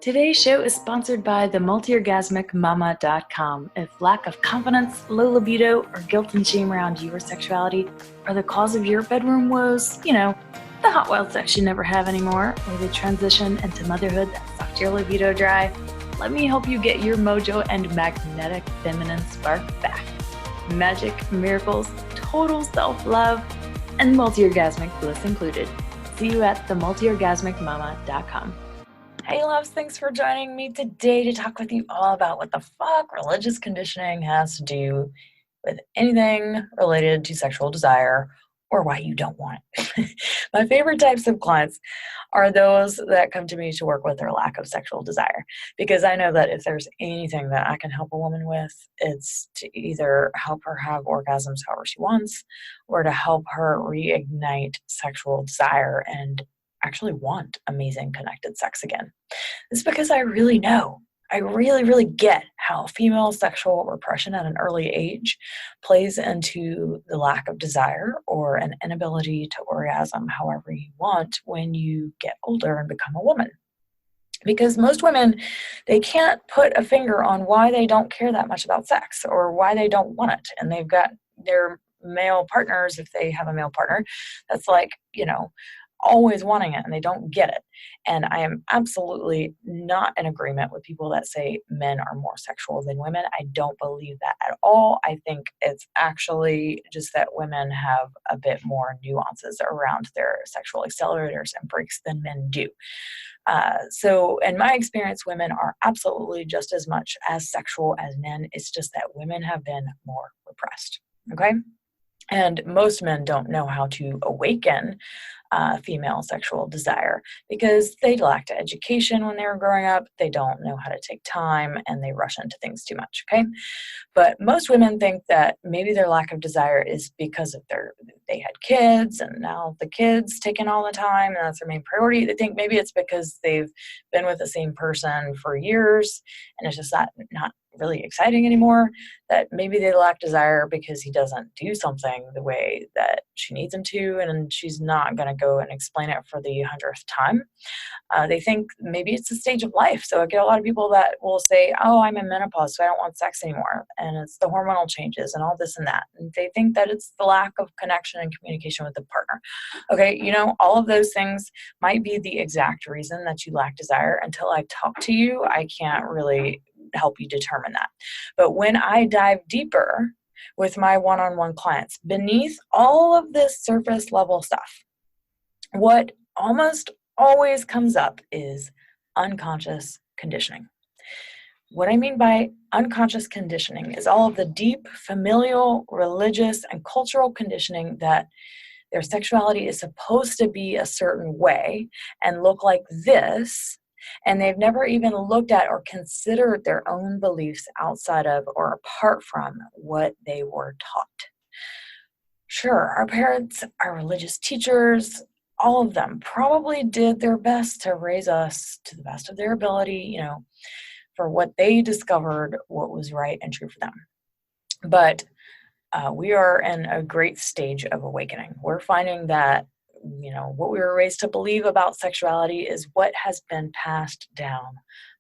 Today's show is sponsored by the multiorgasmicmama.com. If lack of confidence, low libido, or guilt and shame around your sexuality are the cause of your bedroom woes, the hot wild sex you never have anymore, or the transition into motherhood that sucked your libido dry, let me help you get your mojo and magnetic feminine spark back. Magic, miracles, total self-love, and multi-orgasmic bliss included. See you at themultiorgasmicmama.com. Hey loves, thanks for joining me today to talk with you all about what the fuck religious conditioning has to do with anything related to sexual desire or why you don't want it. My favorite types of clients are those that come to me to work with their lack of sexual desire, because I know that if there's anything that I can help a woman with, it's to either help her have orgasms however she wants or to help her reignite sexual desire and actually want amazing connected sex again. It's because I really know, I really get how female sexual repression at an early age plays into the lack of desire or an inability to orgasm however you want when you get older and become a woman. Because most women, they can't put a finger on why they don't care that much about sex or why they don't want it. And they've got their male partners, if they have a male partner, that's like, always wanting it and they don't get it. And I am absolutely not in agreement with people that say men are more sexual than women. I don't believe that at all. I think it's actually just that women have a bit more nuances around their sexual accelerators and brakes than men do. So in my experience, women are absolutely just as much as sexual as men. It's just that women have been more repressed. Okay. And most men don't know how to awaken female sexual desire because they lacked education when they were growing up. They don't know how to take time and they rush into things too much, okay? But most women think that maybe their lack of desire is because of they had kids and now the kids taking all the time and that's their main priority. They think maybe it's because they've been with the same person for years and it's just not really exciting anymore, that maybe they lack desire because he doesn't do something the way that she needs him to, and she's not going to go and explain it for the 100th time. They think maybe it's a stage of life. So I get a lot of people that will say, oh, I'm in menopause, so I don't want sex anymore. And it's the hormonal changes and all this and that. And they think that it's the lack of connection and communication with the partner. Okay, all of those things might be the exact reason that you lack desire. Until I talk to you, I can't really help you determine that. But when I dive deeper with my one-on-one clients, beneath all of this surface level stuff, what almost always comes up is unconscious conditioning. What I mean by unconscious conditioning is all of the deep familial, religious, and cultural conditioning that their sexuality is supposed to be a certain way and look like this, and they've never even looked at or considered their own beliefs outside of or apart from what they were taught. Sure, our parents, our religious teachers, all of them probably did their best to raise us to the best of their ability, for what they discovered what was right and true for them. But we are in a great stage of awakening. We're finding that what we were raised to believe about sexuality is what has been passed down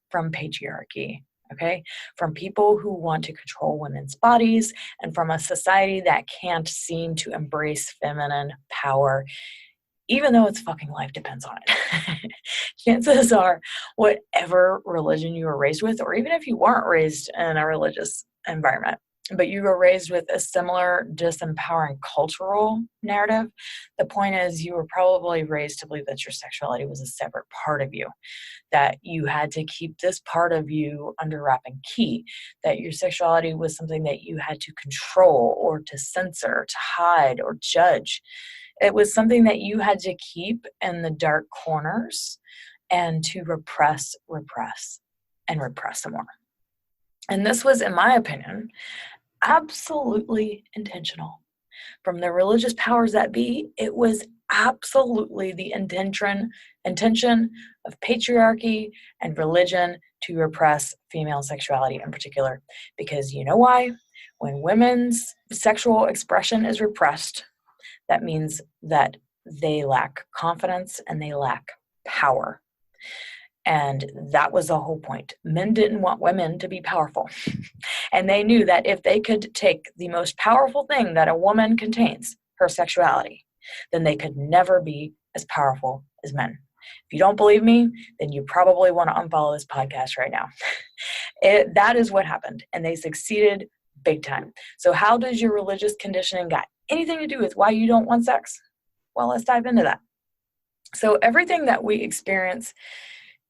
from patriarchy, okay? From people who want to control women's bodies and from a society that can't seem to embrace feminine power, even though its fucking life depends on it. Chances are, whatever religion you were raised with, or even if you weren't raised in a religious environment, but you were raised with a similar disempowering cultural narrative, the point is you were probably raised to believe that your sexuality was a separate part of you, that you had to keep this part of you under wrap and key, that your sexuality was something that you had to control or to censor, to hide or judge. It was something that you had to keep in the dark corners and to repress, and repress some more. And this was, in my opinion, absolutely intentional. From the religious powers that be, it was absolutely the intention of patriarchy and religion to repress female sexuality in particular. Because you know why? When women's sexual expression is repressed, that means that they lack confidence and they lack power. And that was the whole point. Men didn't want women to be powerful. And they knew that if they could take the most powerful thing that a woman contains, her sexuality, then they could never be as powerful as men. If you don't believe me, then you probably want to unfollow this podcast right now. That is what happened, and they succeeded big time. So how does your religious conditioning got anything to do with why you don't want sex? Well, let's dive into that. So everything that we experience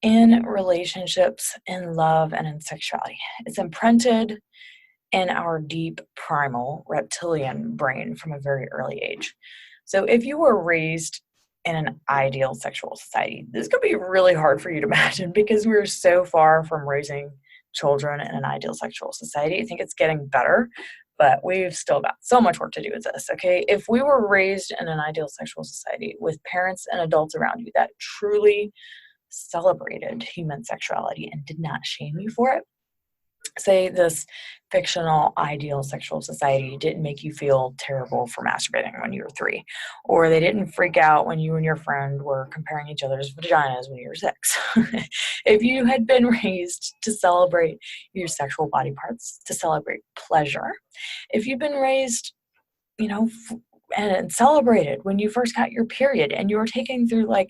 in relationships, in love, and in sexuality, it's imprinted in our deep primal reptilian brain from a very early age. So if you were raised in an ideal sexual society, this could be really hard for you to imagine because we're so far from raising children in an ideal sexual society. I think it's getting better, but we've still got so much work to do with this, okay? If we were raised in an ideal sexual society with parents and adults around you that truly celebrated human sexuality and did not shame you for it, say this fictional ideal sexual society didn't make you feel terrible for masturbating when you were 3, or they didn't freak out when you and your friend were comparing each other's vaginas when you were 6. If you had been raised to celebrate your sexual body parts, to celebrate pleasure, if you've been raised, and celebrated when you first got your period and you were taken through like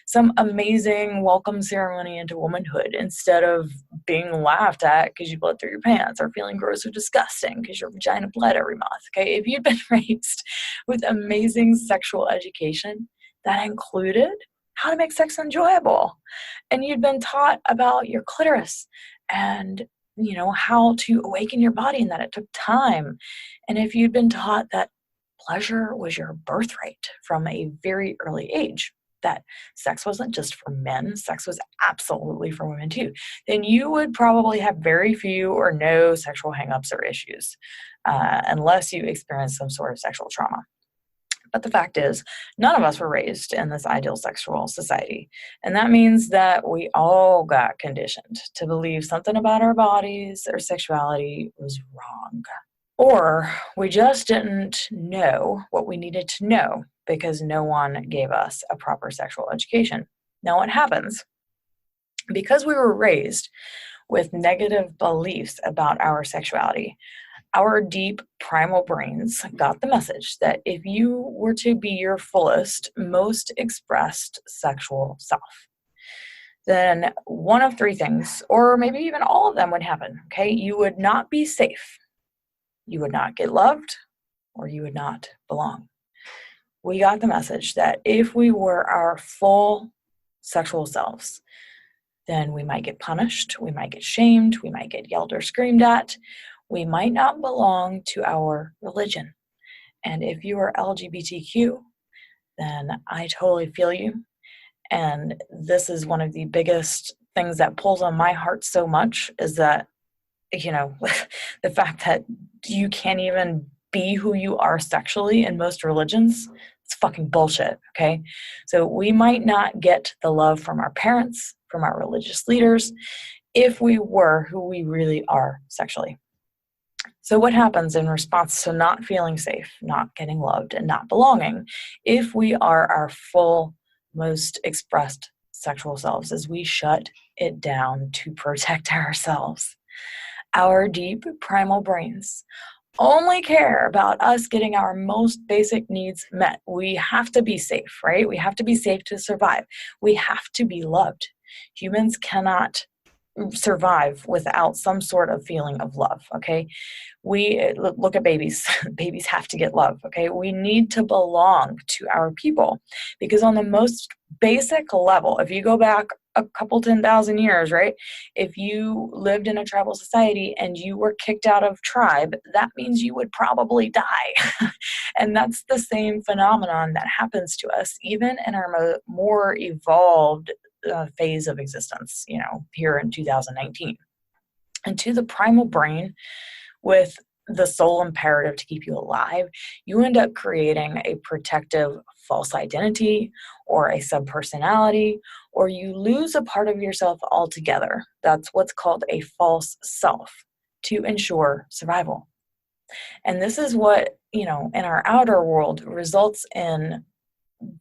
some amazing welcome ceremony into womanhood instead of being laughed at because you bled through your pants or feeling gross or disgusting because your vagina bled every month. Okay, if you'd been raised with amazing sexual education that included how to make sex enjoyable, and you'd been taught about your clitoris and how to awaken your body and that it took time, and if you'd been taught that pleasure was your birthright from a very early age, that sex wasn't just for men, sex was absolutely for women too, then you would probably have very few or no sexual hangups or issues, unless you experience some sort of sexual trauma. But the fact is, none of us were raised in this ideal sexual society. And that means that we all got conditioned to believe something about our bodies or sexuality was wrong. Or we just didn't know what we needed to know because no one gave us a proper sexual education. Now, what happens? Because we were raised with negative beliefs about our sexuality, our deep primal brains got the message that if you were to be your fullest, most expressed sexual self, then one of 3 things, or maybe even all of them, would happen. Okay, you would not be safe. You would not get loved, or you would not belong. We got the message that if we were our full sexual selves, then we might get punished, we might get shamed, we might get yelled or screamed at, we might not belong to our religion. And if you are LGBTQ, then I totally feel you. And this is one of the biggest things that pulls on my heart so much, is that the fact that you can't even be who you are sexually in most religions, it's fucking bullshit, okay? So we might not get the love from our parents, from our religious leaders, if we were who we really are sexually. So what happens in response to not feeling safe, not getting loved, and not belonging, if we are our full, most expressed sexual selves, is we shut it down to protect ourselves. Our deep primal brains only care about us getting our most basic needs met. We have to be safe, right? We have to be safe to survive. We have to be loved. Humans cannot survive without some sort of feeling of love, okay? We look at babies. Babies have to get love, okay? We need to belong to our people, because on the most basic level, if you go back a couple 10,000 years, right? If you lived in a tribal society and you were kicked out of tribe, that means you would probably die. And that's the same phenomenon that happens to us even in our more evolved phase of existence, here in 2019. And to the primal brain, with the sole imperative to keep you alive, you end up creating a protective false identity or a subpersonality, or you lose a part of yourself altogether. That's what's called a false self, to ensure survival. And this is what, in our outer world results in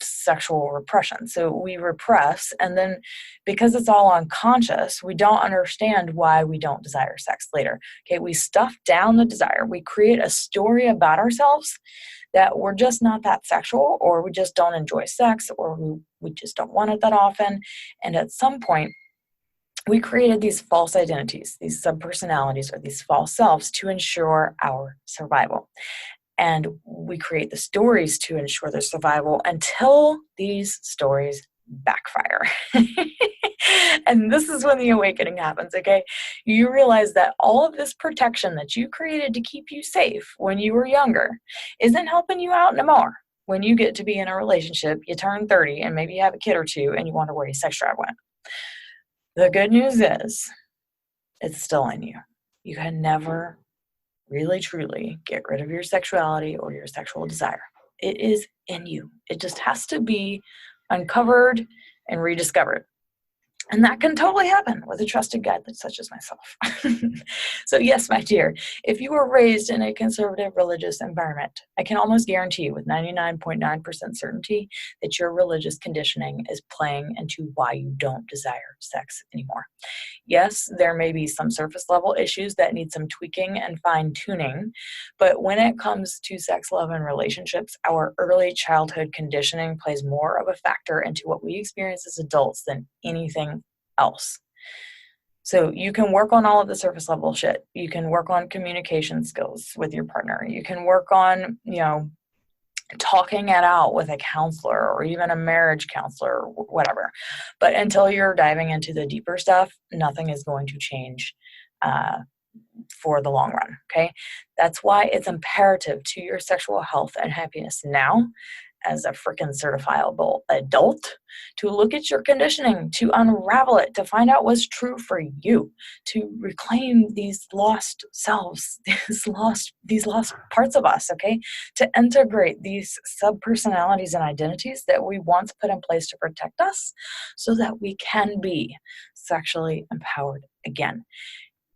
sexual repression. So we repress, and then because it's all unconscious, we don't understand why we don't desire sex later. Okay, we stuff down the desire. We create a story about ourselves that we're just not that sexual, or we just don't enjoy sex, or we just don't want it that often. And at some point, we created these false identities, these subpersonalities, or these false selves to ensure our survival. And we create the stories to ensure their survival until these stories backfire. And this is when the awakening happens, okay? You realize that all of this protection that you created to keep you safe when you were younger isn't helping you out no more. When you get to be in a relationship, you turn 30 and maybe you have a kid or two and you wonder where your sex drive went. The good news is it's still in you. You can never really truly get rid of your sexuality or your sexual desire. It is in you. It just has to be uncovered and rediscovered. And that can totally happen with a trusted guide such as myself. So yes, my dear, if you were raised in a conservative religious environment, I can almost guarantee you with 99.9% certainty that your religious conditioning is playing into why you don't desire sex anymore. Yes, there may be some surface level issues that need some tweaking and fine tuning, but when it comes to sex, love, and relationships, our early childhood conditioning plays more of a factor into what we experience as adults than anything else. So you can work on all of the surface level shit. You can work on communication skills with your partner. You can work on, talking it out with a counselor or even a marriage counselor or whatever. But until you're diving into the deeper stuff, nothing is going to change for the long run, okay? That's why it's imperative to your sexual health and happiness now, as a freaking certifiable adult, to look at your conditioning, to unravel it, to find out what's true for you, to reclaim these lost selves, these lost parts of us, okay? To integrate these subpersonalities and identities that we once put in place to protect us so that we can be sexually empowered again.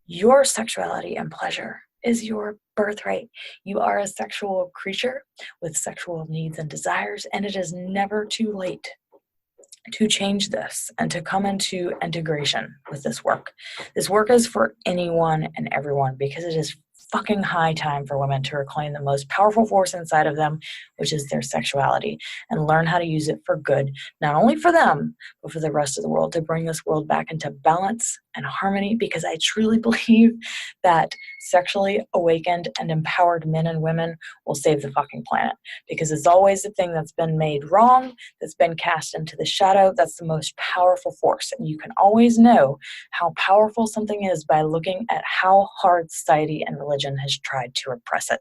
Your sexuality and pleasure is your birthright. You are a sexual creature with sexual needs and desires, and it is never too late to change this and to come into integration with this work. This work is for anyone and everyone because it is fucking high time for women to reclaim the most powerful force inside of them, which is their sexuality, and learn how to use it for good, not only for them, but for the rest of the world, to bring this world back into balance and harmony, because I truly believe that sexually awakened and empowered men and women will save the fucking planet, because it's always the thing that's been made wrong, that's been cast into the shadow, that's the most powerful force. And you can always know how powerful something is by looking at how hard society and religion has tried to repress it.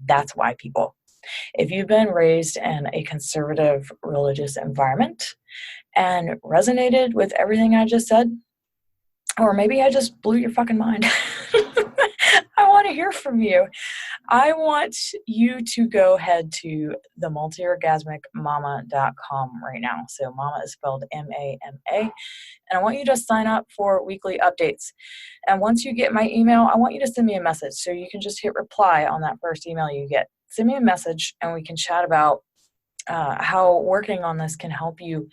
That's why, people, if you've been raised in a conservative religious environment and resonated with everything I just said, or maybe I just blew your fucking mind, I want to hear from you. I want you to go head to themultiorgasmicmama.com right now. So mama is spelled M-A-M-A. And I want you to sign up for weekly updates. And once you get my email, I want you to send me a message. So you can just hit reply on that first email you get. Send me a message and we can chat about how working on this can help you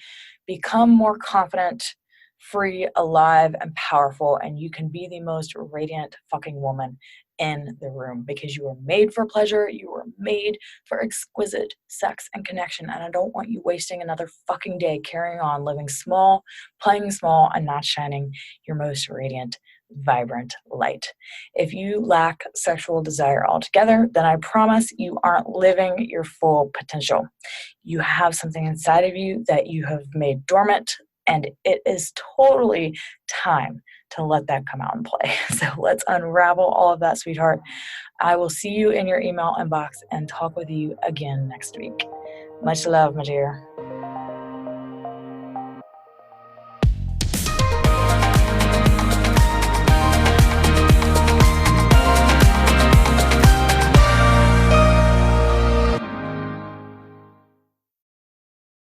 become more confident, free, alive, and powerful, and you can be the most radiant fucking woman in the room, because you were made for pleasure, you were made for exquisite sex and connection, and I don't want you wasting another fucking day carrying on, living small, playing small, and not shining your most radiant, vibrant light. If you lack sexual desire altogether, then I promise you aren't living your full potential. You have something inside of you that you have made dormant, and it is totally time to let that come out and play. So let's unravel all of that, sweetheart. I will see you in your email inbox and talk with you again next week. Much love, my dear.